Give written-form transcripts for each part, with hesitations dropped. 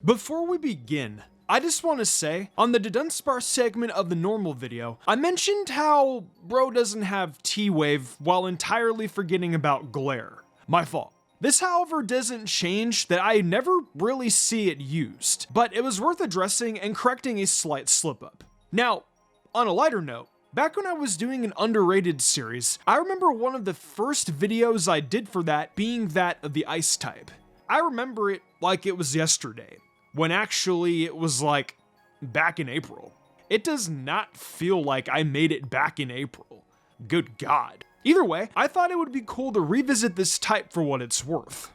Before we begin, I just want to say, on the Dunsparce segment of the normal video, I mentioned how bro doesn't have T-Wave while entirely forgetting about Glare. My fault. This, however, doesn't change that I never really see it used, but it was worth addressing and correcting a slight slip-up. Now, on a lighter note, back when I was doing an underrated series, I remember one of the first videos I did for that being that of the Ice type. I remember it like it was yesterday, when actually it was like back in April. It does not feel like I made it back in April. Good God. Either way, I thought it would be cool to revisit this type for what it's worth.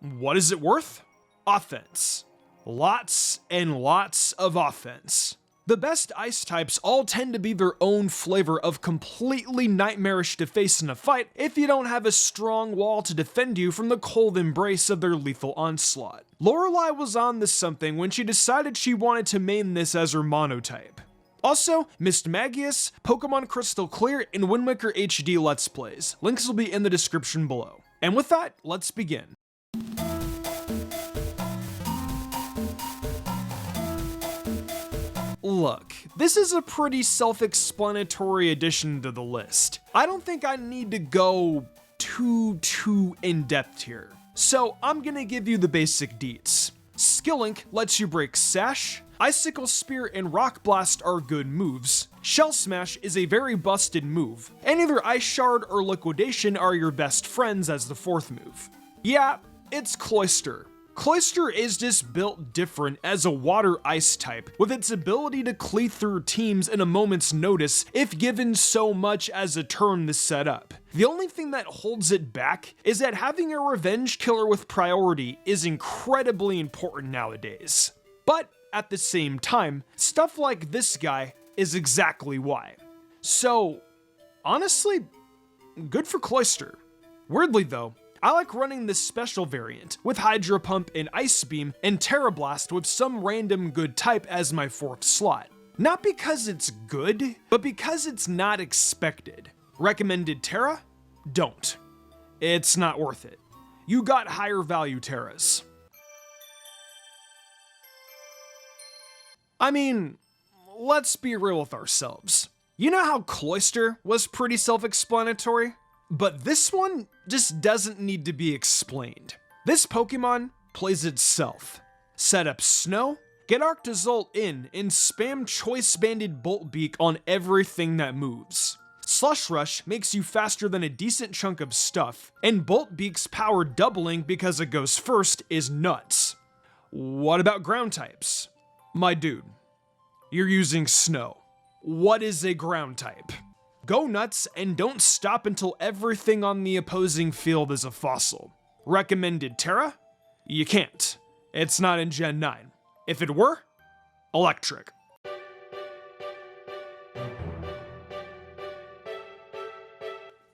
What is it worth? Offense. Lots and lots of offense. The best ice types all tend to be their own flavor of completely nightmarish to face in a fight if you don't have a strong wall to defend you from the cold embrace of their lethal onslaught. Lorelei was on to something when she decided she wanted to main this as her monotype. Also, Mist Magius, Pokemon Crystal Clear, and Wind Waker HD Let's Plays. Links will be in the description below. And with that, let's begin. Look, this is a pretty self-explanatory addition to the list. I don't think I need to go too in-depth here. So I'm gonna give you the basic deets. Skillink lets you break Sash, Icicle Spear and Rock Blast are good moves, Shell Smash is a very busted move, and either Ice Shard or Liquidation are your best friends as the fourth move. Yeah, it's Cloyster. Cloyster is just built different as a water-ice type, with its ability to cleave through teams in a moment's notice if given so much as a turn to set up. The only thing that holds it back is that having a revenge killer with priority is incredibly important nowadays. But at the same time, stuff like this guy is exactly why. So, honestly, good for Cloyster. Weirdly though, I like running this special variant, with Hydro Pump and Ice Beam, and Terra Blast with some random good type as my fourth slot. Not because it's good, but because it's not expected. Recommended Terra? Don't. It's not worth it. You got higher value Terras. I mean, let's be real with ourselves. You know how Cloyster was pretty self-explanatory? But this one just doesn't need to be explained. This Pokemon plays itself. Set up Snow, get Arctozolt in, and spam Choice Banded Bolt Beak on everything that moves. Slush Rush makes you faster than a decent chunk of stuff, and Bolt Beak's power doubling because it goes first is nuts. What about ground types? My dude, you're using Snow. What is a ground type? Go nuts and don't stop until everything on the opposing field is a fossil. Recommended Terra? You can't. It's not in Gen 9. If it were, Electric.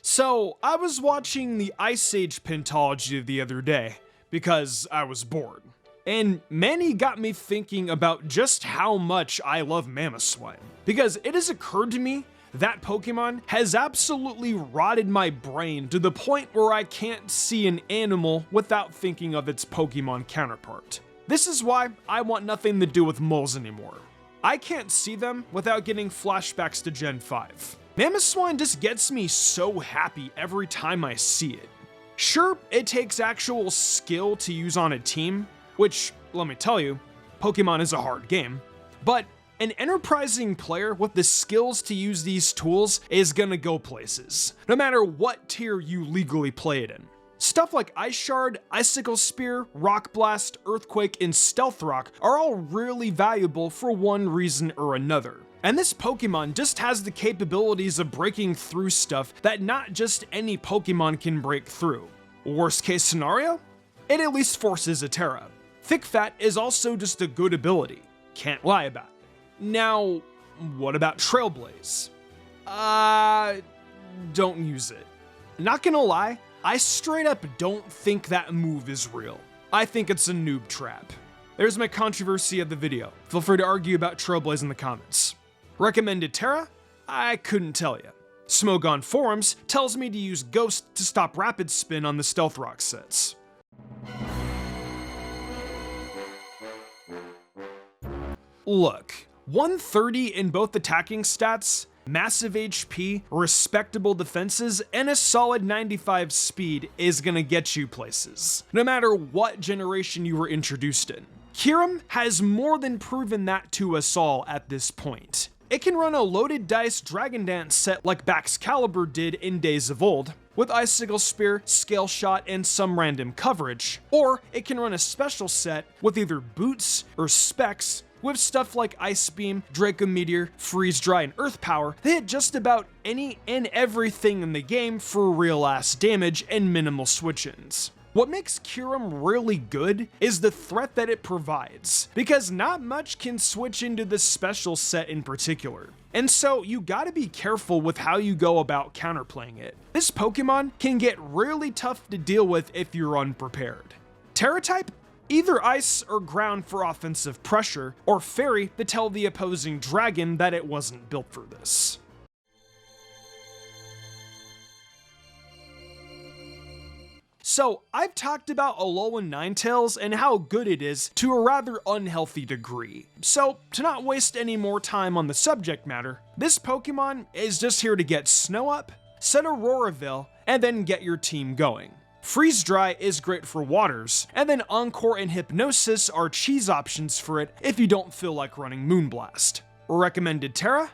So, I was watching the Ice Age Pentology the other day, because I was bored. And Manny got me thinking about just how much I love Mamoswine. Because it has occurred to me that Pokemon has absolutely rotted my brain to the point where I can't see an animal without thinking of its Pokemon counterpart. This is why I want nothing to do with moles anymore. I can't see them without getting flashbacks to Gen 5. Mamoswine just gets me so happy every time I see it. Sure, it takes actual skill to use on a team, which, let me tell you, Pokemon is a hard game, but an enterprising player with the skills to use these tools is gonna go places, no matter what tier you legally play it in. Stuff like Ice Shard, Icicle Spear, Rock Blast, Earthquake, and Stealth Rock are all really valuable for one reason or another. And this Pokemon just has the capabilities of breaking through stuff that not just any Pokemon can break through. Worst case scenario? It at least forces a Terra. Thick Fat is also just a good ability, can't lie about it. Now, what about Trailblaze? Don't use it. Not gonna lie, I straight up don't think that move is real. I think it's a noob trap. There's my controversy of the video. Feel free to argue about Trailblaze in the comments. Recommended Terra? I couldn't tell you. Smogon Forums tells me to use Ghost to stop Rapid Spin on the Stealth Rock sets. Look, 130 in both attacking stats, massive HP, respectable defenses, and a solid 95 speed is gonna get you places, no matter what generation you were introduced in. Kyurem has more than proven that to us all at this point. It can run a loaded dice Dragon Dance set like Baxcalibur did in days of old, with Icicle Spear, Scale Shot, and some random coverage, or it can run a special set with either boots or specs with stuff like Ice Beam, Draco Meteor, Freeze Dry, and Earth Power. They hit just about any and everything in the game for real ass damage and minimal switch-ins. What makes Kyurem really good is the threat that it provides, because not much can switch into this special set in particular. And so you gotta be careful with how you go about counterplaying it. This Pokemon can get really tough to deal with if you're unprepared. Terra type? Either ice or ground for offensive pressure, or fairy to tell the opposing dragon that it wasn't built for this. So, I've talked about Alolan Ninetales and how good it is to a rather unhealthy degree. So, to not waste any more time on the subject matter, this Pokemon is just here to get Snow Up, set Auroraville, and then get your team going. Freeze Dry is great for waters, and then Encore and Hypnosis are cheese options for it if you don't feel like running Moonblast. Recommended Terra?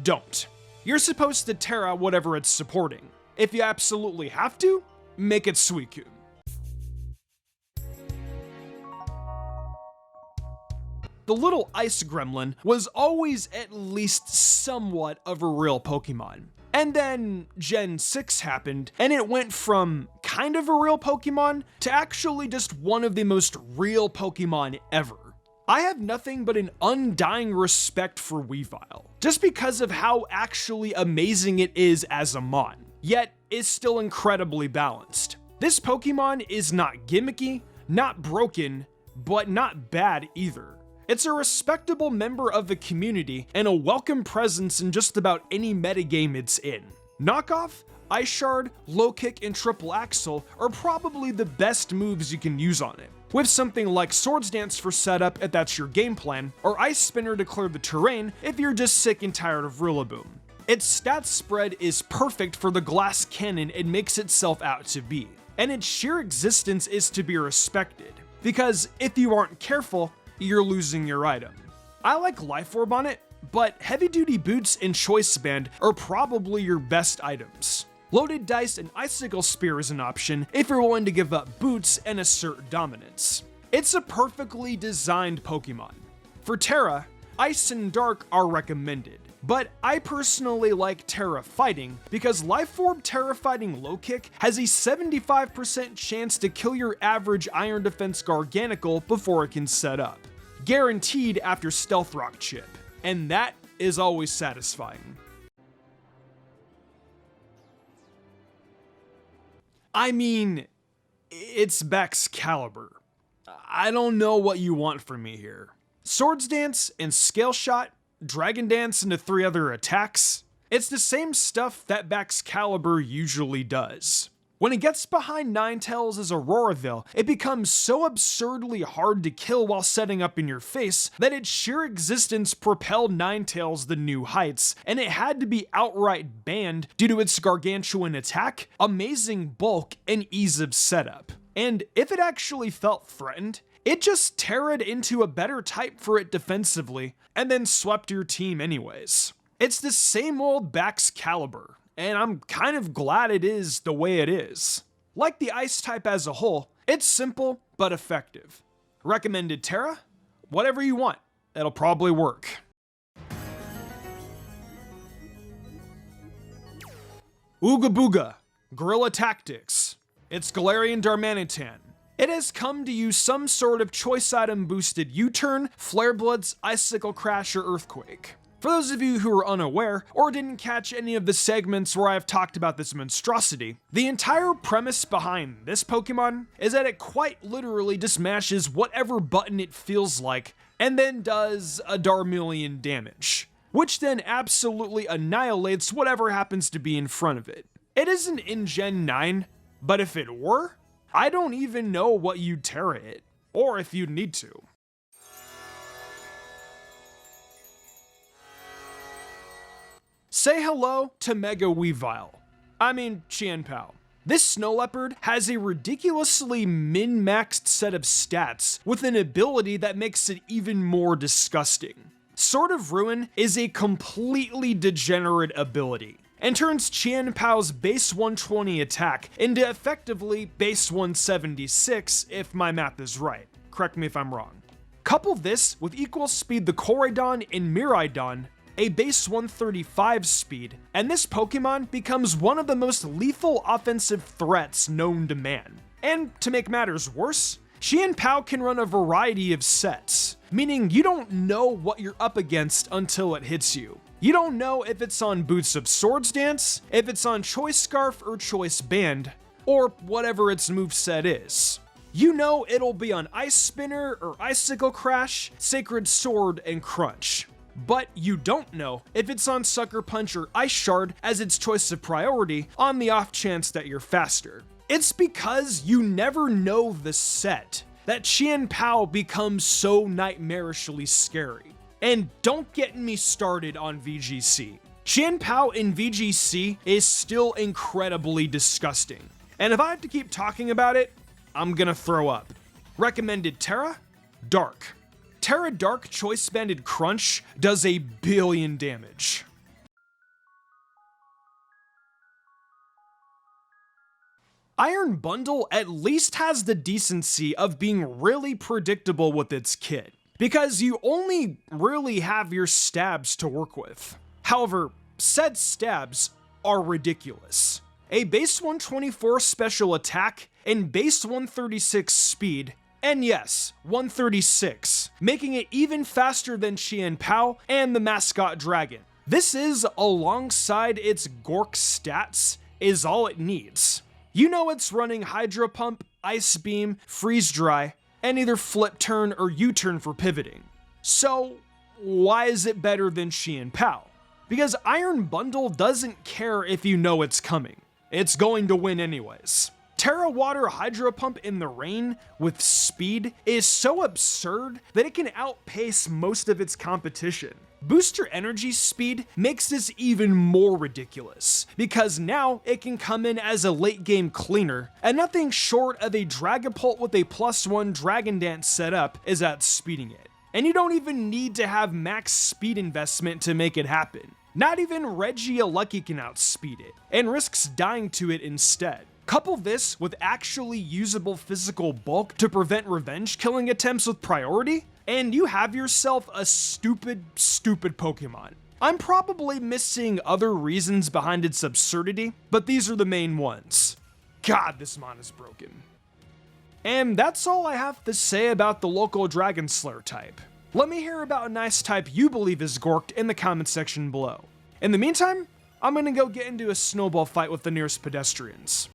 Don't. You're supposed to Terra whatever it's supporting. If you absolutely have to, make it Suicune. The little ice gremlin was always at least somewhat of a real Pokemon. And then Gen 6 happened, and it went from kind of a real Pokemon to actually just one of the most real Pokemon ever. I have nothing but an undying respect for Weavile, just because of how actually amazing it is as a mon, yet is still incredibly balanced. This Pokemon is not gimmicky, not broken, but not bad either. It's a respectable member of the community and a welcome presence in just about any metagame it's in. Knockoff, Ice Shard, Low Kick, and Triple Axle are probably the best moves you can use on it, with something like Swords Dance for setup if that's your game plan, or Ice Spinner to clear the terrain if you're just sick and tired of Rillaboom. Its stats spread is perfect for the glass cannon it makes itself out to be, and its sheer existence is to be respected, because if you aren't careful, you're losing your item. I like Life Orb on it, but Heavy Duty Boots and Choice Band are probably your best items. Loaded Dice and Icicle Spear is an option if you're willing to give up boots and assert dominance. It's a perfectly designed Pokemon. For Terra, Ice and Dark are recommended, but I personally like Terra Fighting because Life Orb Terra Fighting Low Kick has a 75% chance to kill your average Iron Defense Garganacl before it can set up. Guaranteed after Stealth Rock Chip, and that is always satisfying. I mean, it's Baxcalibur. I don't know what you want from me here. Swords Dance and Scale Shot, Dragon Dance into 3 other attacks. It's the same stuff that Baxcalibur usually does. When it gets behind Ninetales as Auroraville, it becomes so absurdly hard to kill while setting up in your face that its sheer existence propelled Ninetales the new heights, and it had to be outright banned due to its gargantuan attack, amazing bulk, and ease of setup. And if it actually felt threatened, it just terra'd into a better type for it defensively, and then swept your team anyways. It's the same old Baxcalibur, and I'm kind of glad it is the way it is. Like the ice type as a whole, it's simple but effective. Recommended Terra? Whatever you want, it'll probably work. Ooga Booga, Guerrilla Tactics. It's Galarian Darmanitan. It has come to use some sort of choice item boosted U-turn, Flare Bloods, Icicle Crash, or Earthquake. For those of you who are unaware, or didn't catch any of the segments where I've talked about this monstrosity, the entire premise behind this Pokemon is that it quite literally just mashes whatever button it feels like, and then does a Darmillion damage, which then absolutely annihilates whatever happens to be in front of it. It isn't in Gen 9, but if it were, I don't even know what you'd Terra it, or if you'd need to. Say hello to Mega Weavile. I mean, Qianpao. This snow leopard has a ridiculously min-maxed set of stats with an ability that makes it even more disgusting. Sword of Ruin is a completely degenerate ability, and turns Qianpao's base 120 attack into effectively base 176 if my math is right. Correct me if I'm wrong. Couple this with equal speed the Koraidon and Miraidon, a base 135 speed, and this Pokemon becomes one of the most lethal offensive threats known to man. And to make matters worse, Qianpao can run a variety of sets, meaning you don't know what you're up against until it hits you. You don't know if it's on Boots of Swords Dance, if it's on Choice Scarf or Choice Band, or whatever its moveset is. You know it'll be on Ice Spinner or Icicle Crash, Sacred Sword, and Crunch. But you don't know if it's on Sucker Punch or Ice Shard as its choice of priority on the off chance that you're faster. It's because you never know the set that Qianpao becomes so nightmarishly scary. And don't get me started on VGC. Qianpao in VGC is still incredibly disgusting. And if I have to keep talking about it, I'm gonna throw up. Recommended Terra? Dark. Terra Dark Choice Banded Crunch does a billion damage. Iron Bundle at least has the decency of being really predictable with its kit, because you only really have your stabs to work with. However, said stabs are ridiculous. A base 124 special attack and base 136 speed, and yes, 136, making it even faster than Qianpao and the mascot dragon. This is, alongside its Gork stats, is all it needs. You know it's running Hydro Pump, Ice Beam, Freeze Dry, and either Flip Turn or U-Turn for pivoting. So why is it better than Qianpao? Because Iron Bundle doesn't care if you know it's coming. It's going to win anyways. Terra Water Hydro Pump in the rain with speed is so absurd that it can outpace most of its competition. Booster Energy speed makes this even more ridiculous, because now it can come in as a late game cleaner, and nothing short of a Dragapult with a +1 Dragon Dance setup is outspeeding it. And you don't even need to have max speed investment to make it happen. Not even Regieleki can outspeed it, and risks dying to it instead. Couple this with actually usable physical bulk to prevent revenge killing attempts with priority, and you have yourself a stupid Pokemon. I'm probably missing other reasons behind its absurdity, but these are the main ones. God, this mon is broken. And that's all I have to say about the local Dragon Slayer type. Let me hear about a nice type you believe is gorked in the comment section below. In the meantime, I'm gonna go get into a snowball fight with the nearest pedestrians.